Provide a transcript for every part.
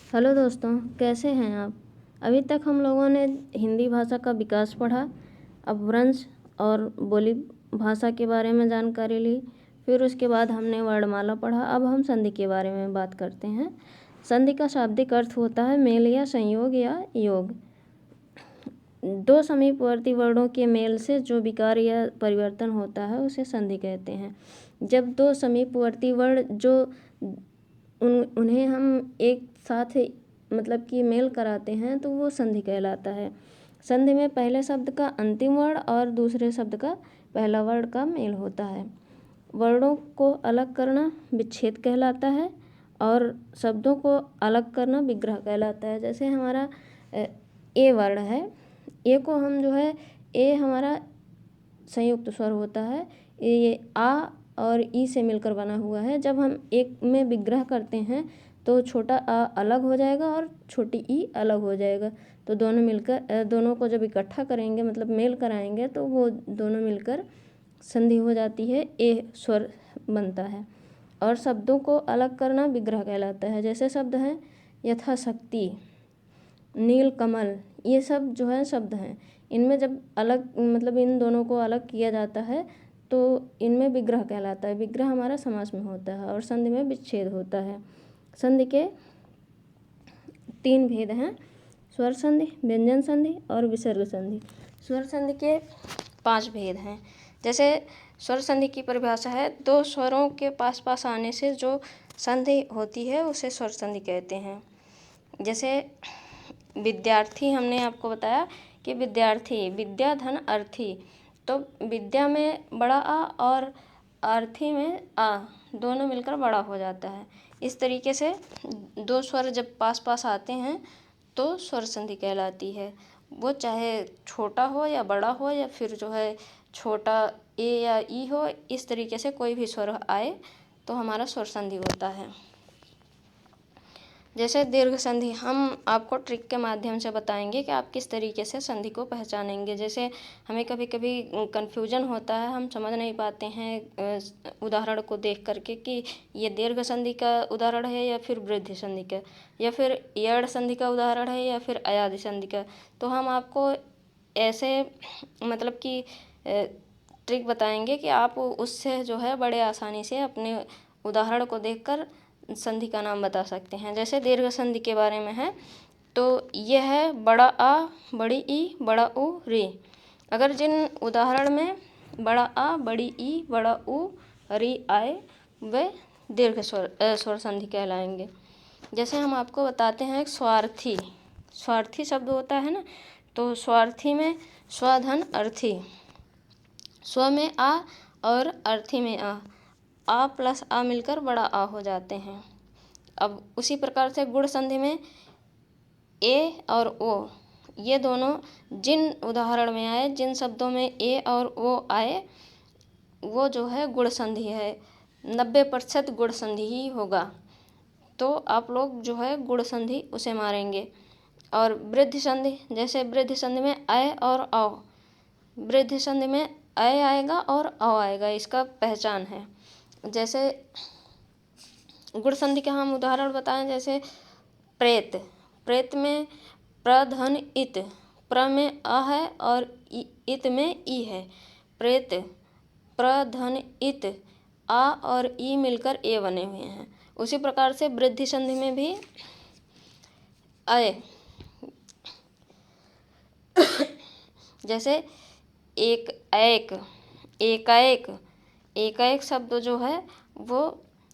Hello दोस्तों, कैसे हैं आप। अभी तक हम लोगों ने हिंदी भाषा का विकास पढ़ा, अपभ्रंश और बोली भाषा के बारे में जानकारी ली। फिर उसके बाद हमने वर्णमाला पढ़ा। अब हम संधि के बारे में बात करते हैं। संधि का शाब्दिक अर्थ होता है मेल या संयोग या योग। दो समीपवर्ती वर्णों के मेल से जो विकार या परिवर्तन होता है उसे संधि कहते हैं। जब दो समीपवर्ती वर्ण जो उन्हें हम एक साथ मतलब कि मेल कराते हैं तो वो संधि कहलाता है। संधि में पहले शब्द का अंतिम वर्ण और दूसरे शब्द का पहला वर्ण का मेल होता है। वर्णों को अलग करना विच्छेद कहलाता है और शब्दों को अलग करना विग्रह कहलाता है। जैसे हमारा ए वर्ण है, ए को हम जो है, ए हमारा संयुक्त स्वर होता है। ये आ और ई से मिलकर बना हुआ है। जब हम एक में विग्रह करते हैं तो छोटा आ अलग हो जाएगा और छोटी ई अलग हो जाएगा। तो दोनों मिलकर दोनों को जब इकट्ठा करेंगे मतलब मेल कराएंगे तो वो दोनों मिलकर संधि हो जाती है, ए स्वर बनता है। और शब्दों को अलग करना विग्रह कहलाता है। जैसे शब्द हैं यथाशक्ति, नील कमल, ये सब जो है शब्द हैं। इनमें जब अलग मतलब इन दोनों को अलग किया जाता है तो इनमें विग्रह कहलाता है। विग्रह हमारा समास में होता है और संधि में विच्छेद होता है। संधि के 3 भेद हैं, स्वर संधि, व्यंजन संधि और विसर्ग संधि। स्वर संधि के 5 भेद हैं। जैसे स्वर संधि की परिभाषा है, दो स्वरों के पास पास आने से जो संधि होती है उसे स्वर संधि कहते हैं। जैसे विद्यार्थी, हमने आपको बताया कि विद्यार्थी, विद्या धन अर्थी, तो विद्या में बड़ा आ और अर्थी में आ दोनों मिलकर बड़ा हो जाता है। इस तरीके से दो स्वर जब पास पास आते हैं तो स्वर संधि कहलाती है। वो चाहे छोटा हो या बड़ा हो या फिर जो है छोटा ए या ई हो, इस तरीके से कोई भी स्वर आए तो हमारा स्वर संधि होता है। जैसे दीर्घ संधि, हम आपको ट्रिक के माध्यम से बताएंगे कि आप किस तरीके से संधि को पहचानेंगे। जैसे हमें कभी कभी कन्फ्यूजन होता है, हम समझ नहीं पाते हैं उदाहरण को देख करके कि ये दीर्घ संधि का उदाहरण है या फिर वृद्धि संधि का, या फिर यड़ संधि का उदाहरण है या फिर अयादि संधि का। तो हम आपको ऐसे मतलब कि ट्रिक बताएंगे कि आप उससे जो है बड़े आसानी से अपने उदाहरण को देखकर संधि का नाम बता सकते हैं। जैसे दीर्घ संधि के बारे में है तो यह है बड़ा आ, बड़ी ई, बड़ा ऊ, री। अगर जिन उदाहरण में बड़ा आ, बड़ी ई, बड़ा ऊ, री आए वे दीर्घ स्वर संधि कहलाएंगे। जैसे हम आपको बताते हैं स्वार्थी, स्वार्थी शब्द होता है ना, तो स्वार्थी में स्वधन अर्थी, स्व में आ और अर्थी में आ प्लस आ मिलकर बड़ा आ हो जाते हैं। अब उसी प्रकार से गुण संधि में ए और ओ, ये दोनों जिन उदाहरण में आए, जिन शब्दों में ए और ओ आए वो जो है गुण संधि है। 90% गुण संधि ही होगा, तो आप लोग जो है गुण संधि उसे मारेंगे। और वृद्धि संधि, जैसे वृद्धि संधि में अय और औ, वृद्धि संधि में अय आएगा और औ आएगा, इसका पहचान है। जैसे गुण संधि का हम उदाहरण बताएं, जैसे प्रेत, प्रेत में प्र धन इत, प्र में अ है और इत में ई है। प्रेत, प्र धन इत, आ और ई मिलकर ए बने हुए हैं। उसी प्रकार से वृद्धि संधि में भी अय, जैसे एक एक, एकाएक, एकाएक शब्द जो है वो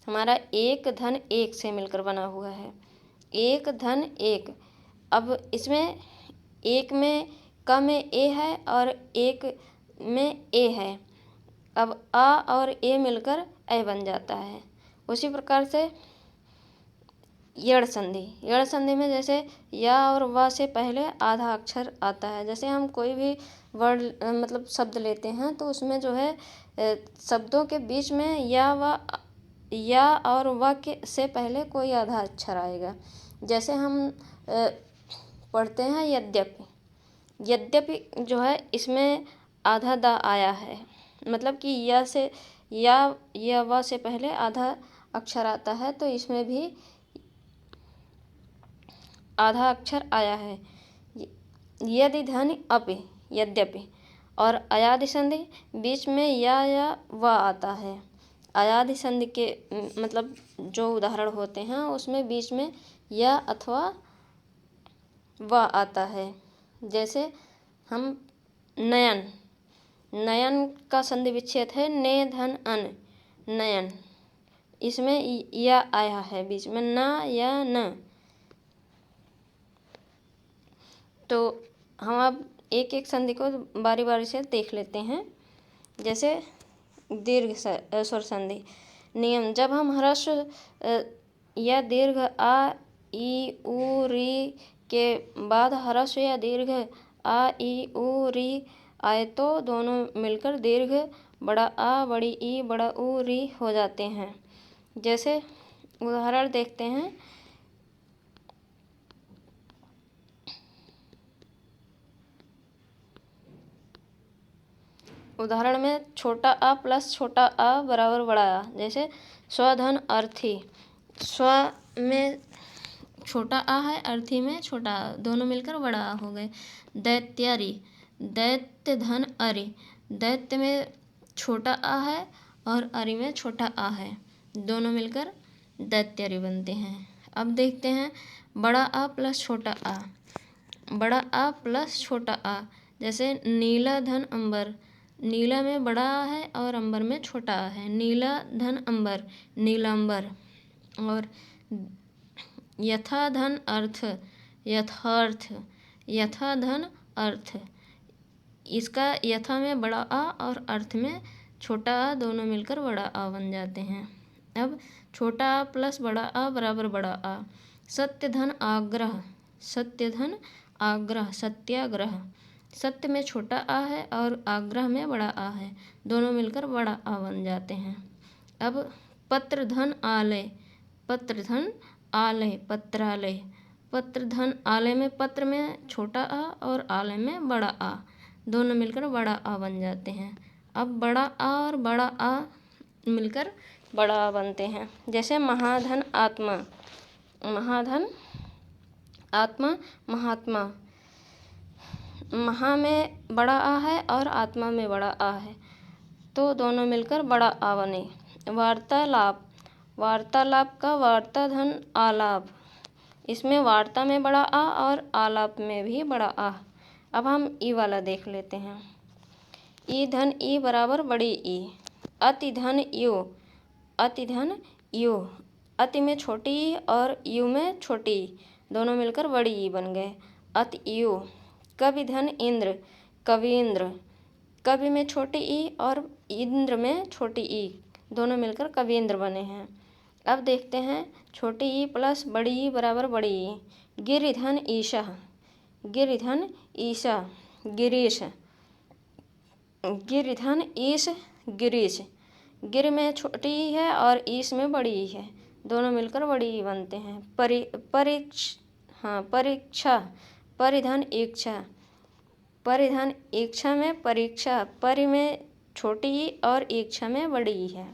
हमारा एक धन एक से मिलकर बना हुआ है। एक धन एक, अब इसमें एक में क में ए है और एक में ए है, अब आ और ए मिलकर ए बन जाता है। उसी प्रकार से यड़ संधि, यड़ संधि में जैसे या और व से पहले आधा अक्षर आता है। जैसे हम कोई भी वर्ड मतलब शब्द लेते हैं तो उसमें जो है शब्दों के बीच में या और व के से पहले कोई आधा अक्षर आएगा। जैसे हम पढ़ते हैं यद्यपि, यद्यपि जो है इसमें आधा दा आया है, मतलब कि या से या व से पहले आधा अक्षर आता है, तो इसमें भी आधा अक्षर आया है। यदि धन अपि, यद्यपि, और अयादि संधि बीच में या व आता है। अयादि संधि के मतलब जो उदाहरण होते हैं उसमें बीच में या अथवा व आता है। जैसे हम नयन, नयन का संधि विच्छेद है ने धन अन, नयन, इसमें या आया है बीच में, ना या न। तो हम अब एक एक संधि को बारी बारी से देख लेते हैं। जैसे दीर्घ स्वर संधि नियम, जब हम ह्रस्व या दीर्घ आ ई उ री के बाद ह्रस्व या दीर्घ आ ई उ री आए तो दोनों मिलकर दीर्घ बड़ा आ बड़ी ई बड़ा उ री हो जाते हैं। जैसे उदाहरण देखते हैं। उदाहरण में छोटा आ प्लस छोटा आ बराबर बड़ा आ। जैसे स्वधन अर्थी, स्व में छोटा आ है, अर्थी में छोटा आ, दोनों मिलकर बड़ा आ हो गए। दैत्यारी, दैत्य धन अरि, दैत्य में छोटा आ है और अरि में छोटा आ है, दोनों मिलकर दैत्यारी बनते हैं। अब देखते हैं बड़ा आ प्लस छोटा आ, बड़ा आ प्लस छोटा आ। जैसे नीला धन अंबर, नीला में बड़ा आ है और अंबर में छोटा आ है, नीला धन अंबर, नीलांबर। और यथा धन अर्थ, यथार्थ, यथा धन अर्थ, इसका यथा में बड़ा आ और अर्थ में छोटा आ, दोनों मिलकर बड़ा आ बन जाते हैं। अब छोटा आ प्लस बड़ा आ बराबर बड़ा आ। सत्य धन आग्रह, सत्य धन आग्रह, सत्याग्रह, सत्य में छोटा आ है और आग्रह में बड़ा आ है, दोनों मिलकर बड़ा आ बन जाते हैं। अब पत्र धन आलय, पत्र धन आलय, पत्रालय, पत्र धन आलय में पत्र में छोटा आ और आलय में बड़ा आ, दोनों मिलकर बड़ा आ बन जाते हैं। अब बड़ा आ और बड़ा आ मिलकर बड़ा आ बनते हैं। जैसे महाधन आत्मा, महाधन आत्मा, महात्मा, महा में बड़ा आ है और आत्मा में बड़ा आ है, तो दोनों मिलकर बड़ा आ बने। वार्तालाप, वार्तालाप का वार्ता धन आलाप, इसमें वार्ता में बड़ा आ और आलाप में भी बड़ा आ। अब हम ई वाला देख लेते हैं। ई धन ई बराबर बड़ी ई। अति धन यू, अति धन यू, अति में छोटी ई और यू में छोटी ई, दोनों मिलकर बड़ी ई बन गए, अति यू। कवि धन इंद्र, कवींद्र, कवि में छोटी ई और इंद्र में छोटी ई, दोनों मिलकर कवींद्र बने हैं। अब देखते हैं छोटी ई प्लस बड़ी ई बराबर बड़ी ई। गिरिधन ईशा, गिरिधन ईशा, गिरीश, गिरिधन ईश, गिरीश, गिर में छोटी ई है और ईश में बड़ी ई है, दोनों मिलकर बड़ी ई बनते हैं। परीक्षा, परिधन इच्छा, परिधन इच्छा में परीक्षा, परि में छोटी ई और इच्छा में बड़ी ई है।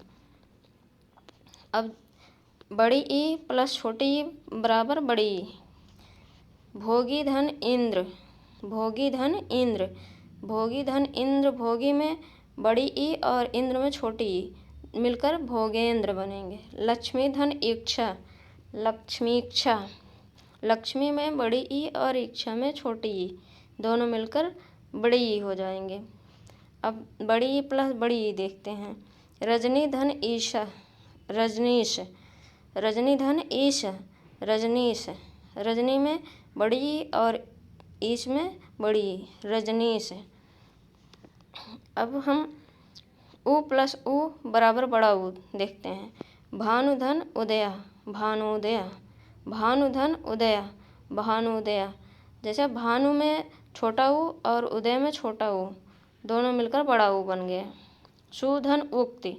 अब बड़ी ई प्लस छोटी ई बराबर बड़ी ई। भोगी धन इंद्र, भोगी धन इंद्र, भोगी धन इंद्र, भोगी में बड़ी ई और इंद्र में छोटी ई, मिलकर भोगेंद्र बनेंगे। लक्ष्मी धन इच्छा, लक्ष्मी इच्छा, लक्ष्मी में बड़ी ई और इच्छा में छोटी ई, दोनों मिलकर बड़ी ई हो जाएंगे। अब बड़ी ई प्लस बड़ी ई देखते हैं। रजनी धन ईशा, रजनीश, रजनी धन ईश, रजनीश, रजनी में बड़ी ई और ईश में बड़ी ई, रजनीश। अब हम उ प्लस उ बराबर बड़ा उ देखते हैं। भानुधन उदया, भानुदया, भानुधन उदया, भानुदया। जैसे भानु में छोटा उ और उदय में छोटा उ, दोनों मिलकर बड़ा उ बन गए। सुधन उक्ति,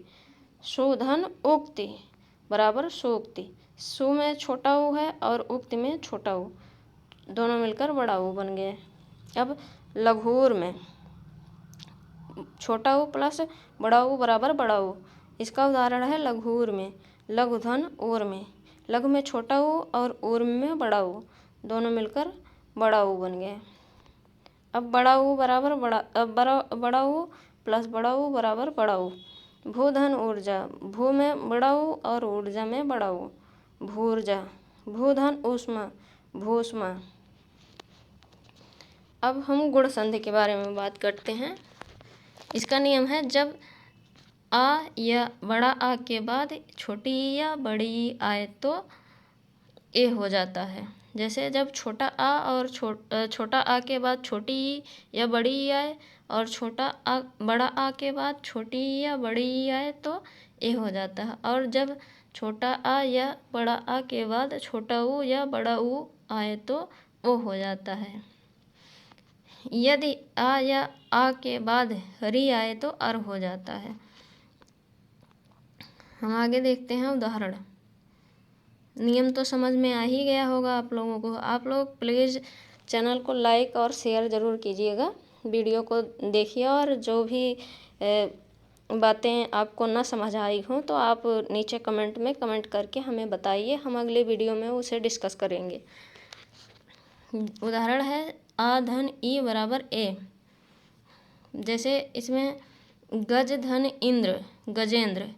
सुधन उक्ति बराबर सुक्ति, सु में छोटा उ है और उक्ति में छोटा उ, दोनों मिलकर बड़ा उ बन गए। अब लघुर में छोटा उ प्लस बड़ा उ बराबर बड़ा उ, इसका उदाहरण है लघुर में। लघुधन ऊर में, लघु में छोटा उ और ऊर में बड़ा उ, दोनों मिलकर बड़ा ऊ बन गए। अब बड़ा ऊ बराबर बड़ा ऊ प्लस बड़ा ऊ बराबर बड़ा ऊ। भू धन ऊर्जा, भू में बड़ा ऊ और ऊर्जा में बड़ा ऊ, भूर्जा। भू धन ऊष्मा, भूष्मा। अब हम गुण संधि के बारे में बात करते हैं। इसका नियम है, जब आ या बड़ा आ के बाद छोटी ई या बड़ी ई आए तो ए हो जाता है। जैसे जब छोटा आ और छोटा आ के बाद छोटी ई या बड़ी ई आए और बड़ा आ के बाद छोटी ई या बड़ी ई आए तो ए हो जाता है। और जब छोटा आ या बड़ा आ के बाद छोटा ऊ या बड़ा ऊ आए तो ओ हो जाता है। यदि आ या आ के बाद री आए तो अर हो जाता है। हम आगे देखते हैं उदाहरण। नियम तो समझ में आ ही गया होगा आप लोगों को। आप लोग प्लीज़ चैनल को लाइक और शेयर ज़रूर कीजिएगा, वीडियो को देखिए, और जो भी बातें आपको ना समझ आई हों तो आप नीचे कमेंट में कमेंट करके हमें बताइए, हम अगले वीडियो में उसे डिस्कस करेंगे। उदाहरण है आ धन ई बराबर ए। जैसे इसमें गज धन इंद्र, गजेंद्र।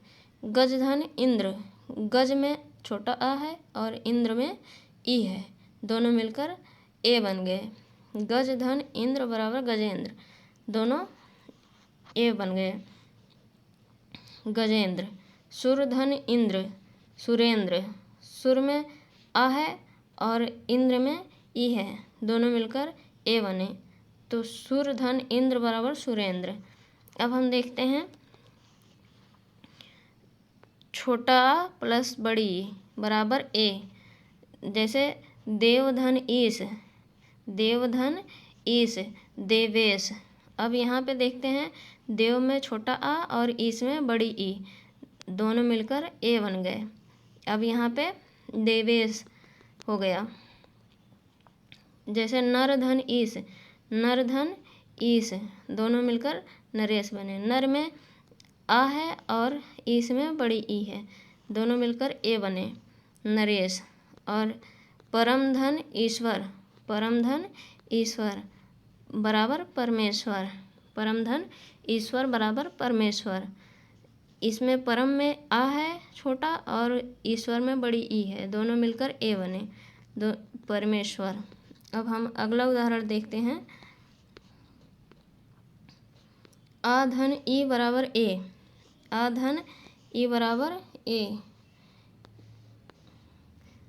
गज धन इंद्र, गज में छोटा आ है और इंद्र में ई है, दोनों मिलकर ए बन गए। गज धन इंद्र बराबर गजेंद्र, दोनों ए बन गए, गजेंद्र। सुर धन इंद्र, सुरेंद्र। सुर में आ है और इंद्र में ई है, दोनों मिलकर ए बने, तो सुर धन इंद्र बराबर सुरेंद्र। अब हम देखते हैं छोटा आ प्लस बड़ी ई बराबर ए। जैसे देवधन ईश, देवधन ईश, देवेश। अब यहाँ पे देखते हैं देव में छोटा आ और ईश में बड़ी ई, दोनों मिलकर ए बन गए। अब यहाँ पे देवेश हो गया। जैसे नर धन ईश, नर धन ईश, दोनों मिलकर नरेश बने। नर में आ है और ईश में बड़ी ई है, दोनों मिलकर ए बने, नरेश। और परम धन ईश्वर, परम धन ईश्वर बराबर परमेश्वर, परम धन ईश्वर बराबर परमेश्वर। इसमें परम में आ है छोटा और ईश्वर में बड़ी ई है, दोनों मिलकर ए बने, परमेश्वर। अब हम अगला उदाहरण देखते हैं। आ धन ई बराबर ए, आ धन ई बराबर ए।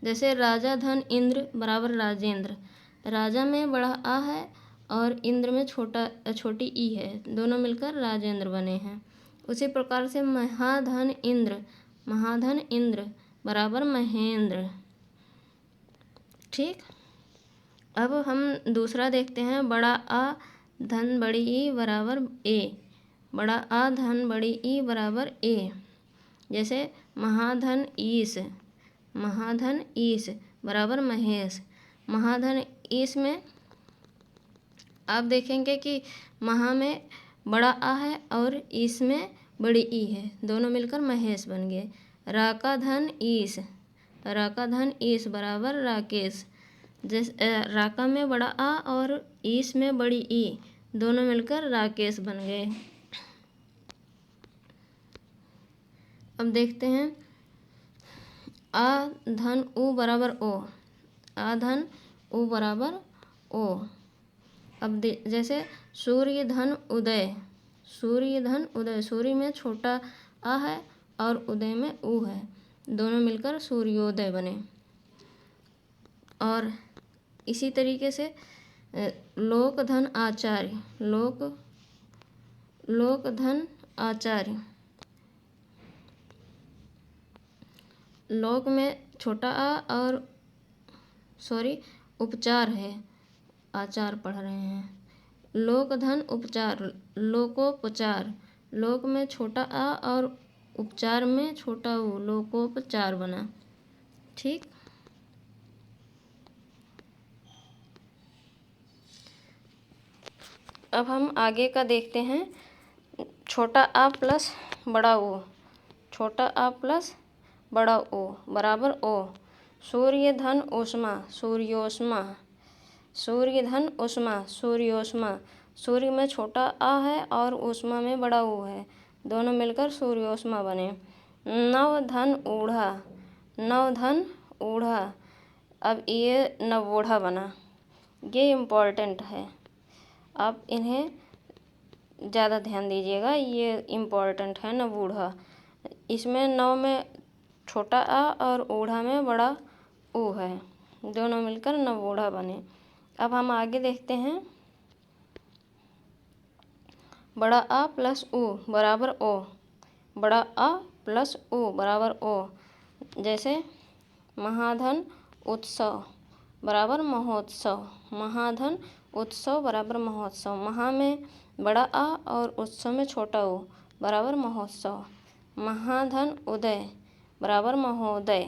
जैसे राजा धन इंद्र बराबर राजेंद्र। राजा में बड़ा आ है और इंद्र में छोटी ई है, दोनों मिलकर राजेंद्र बने हैं। उसी प्रकार से महाधन इंद्र, महाधन इंद्र बराबर महेंद्र। ठीक। अब हम दूसरा देखते हैं। बड़ा आ धन बड़ी ई बराबर ए, बड़ा आ धन बड़ी ई बराबर ए। जैसे महाधन ईश, महाधन ईश बराबर महेश। महाधन ईश में आप देखेंगे कि महा में बड़ा आ है और ईश में बड़ी ई है, दोनों मिलकर महेश बन गए। राका धन ईश, राका धन ईश बराबर राकेश। जैसे राका में बड़ा आ और ईश में बड़ी ई, दोनों मिलकर राकेश बन गए। अब देखते हैं आ धन ऊ बराबर ओ, आ धन ऊ बराबर ओ। अब जैसे सूर्य धन उदय, सूर्य धन उदय। सूर्य में छोटा आ है और उदय में ऊ है, दोनों मिलकर सूर्योदय बने। और इसी तरीके से लोक धन आचार्य, लोक धन आचार्य। लोक में छोटा आ और उपचार है, आचार पढ़ रहे हैं। लोक धन उपचार, लोकोपचार। लोक में छोटा आ और उपचार में छोटा ऊ, लोकोपचार बना। ठीक। अब हम आगे का देखते हैं। छोटा आ प्लस बड़ा ओ, छोटा आ प्लस बड़ा ओ बराबर ओ। सूर्य धन ऊष्मा सूर्योष्मा, सूर्य धन ऊष्मा सूर्योष्मा। सूर्य में छोटा आ है और ऊष्मा में बड़ा ऊ है, दोनों मिलकर सूर्योष्मा बने। नव धन ऊढ़ा, नव धन ऊढ़ा। अब ये नवोढ़ा बना, ये इम्पोर्टेंट है, आप इन्हें ज़्यादा ध्यान दीजिएगा, ये इम्पोर्टेंट है नवूढ़ा। इसमें नव में छोटा आ और ऊढ़ा में बड़ा ऊ है, दोनों मिलकर नवोढ़ा बने। अब हम आगे देखते हैं। बड़ा आ प्लस ऊ बराबर ओ, बड़ा आ प्लस ऊ बराबर ओ। जैसे महाधन उत्सव बराबर महोत्सव, महाधन उत्सव बराबर महोत्सव। महा में बड़ा आ और उत्सव में छोटा ऊ बराबर महोत्सव। महाधन उदय बराबर महोदय,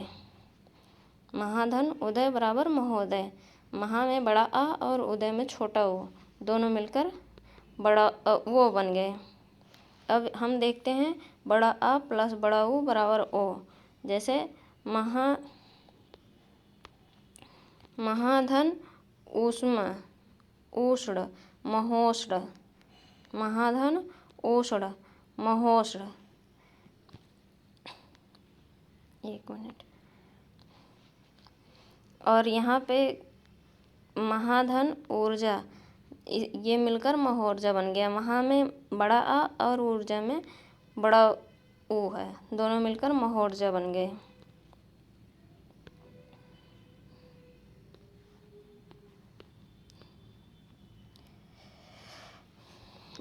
महाधन उदय बराबर महोदय। महा में बड़ा आ और उदय में छोटा ऊ, दोनों मिलकर बड़ा वो बन गए। अब हम देखते हैं बड़ा आ प्लस बड़ा ऊ बराबर ओ। जैसे महाधन ऊष्मा उष्ण महोष्ण, महाधन उष्ण महोष्ण। एक मिनट। और यहाँ पे महाधन ऊर्जा, ये मिलकर महोर्जा बन गया। महा में बड़ा आ और ऊर्जा में बड़ा ऊ है, दोनों मिलकर महोर्जा बन गए।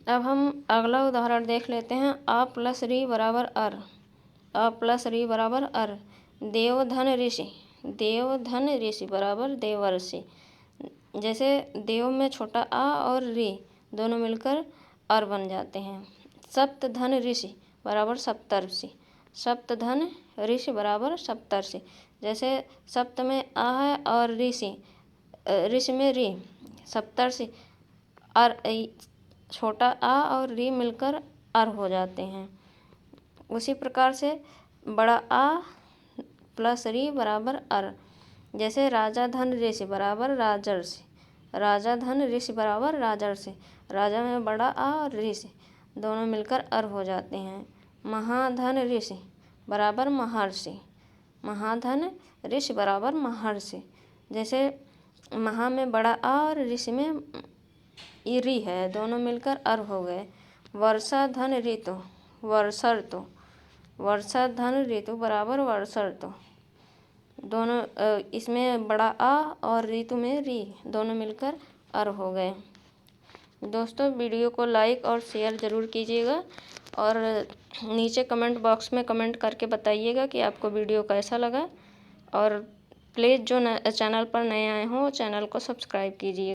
अब हम अगला उदाहरण देख लेते हैं। आ प्लस री बराबर अर, आ प्लस री बराबर अर। देवधन ऋषि, देवधन ऋषि बराबर देवर्षि। जैसे देव में छोटा आ और री दोनों मिलकर अर बन जाते हैं। सप्तधन ऋषि बराबर सप्तर्षि, सप्तधन ऋषि बराबर सप्तर्षि। जैसे सप्त में आ है और ऋषि, ऋषि में री, सप्तर्षि। अर छोटा आ और री मिलकर अर हो जाते हैं। उसी प्रकार से बड़ा आ प्लस री बराबर अर। जैसे राजा धन ऋषि बराबर राजर्षि, राजा धन ऋषि बराबर राजर्षि। राजा में बड़ा आ और ऋषि दोनों मिलकर अर हो जाते हैं। महाधन ऋषि बराबर महर्षि, महाधन ऋषि बराबर महर्षि। जैसे महा में बड़ा आ और ऋषि में री है, दोनों मिलकर अर हो गए। वर्षा धन ऋतु वर्षर्तु, वर्षा धन ऋतु बराबर वर्षर्तु। दोनों इसमें बड़ा आ और ऋतु में री दोनों मिलकर अर हो गए। दोस्तों वीडियो को लाइक और शेयर ज़रूर कीजिएगा और नीचे कमेंट बॉक्स में कमेंट करके बताइएगा कि आपको वीडियो कैसा लगा। और प्लीज़ जो चैनल पर नए आए हों चैनल को सब्सक्राइब कीजिए।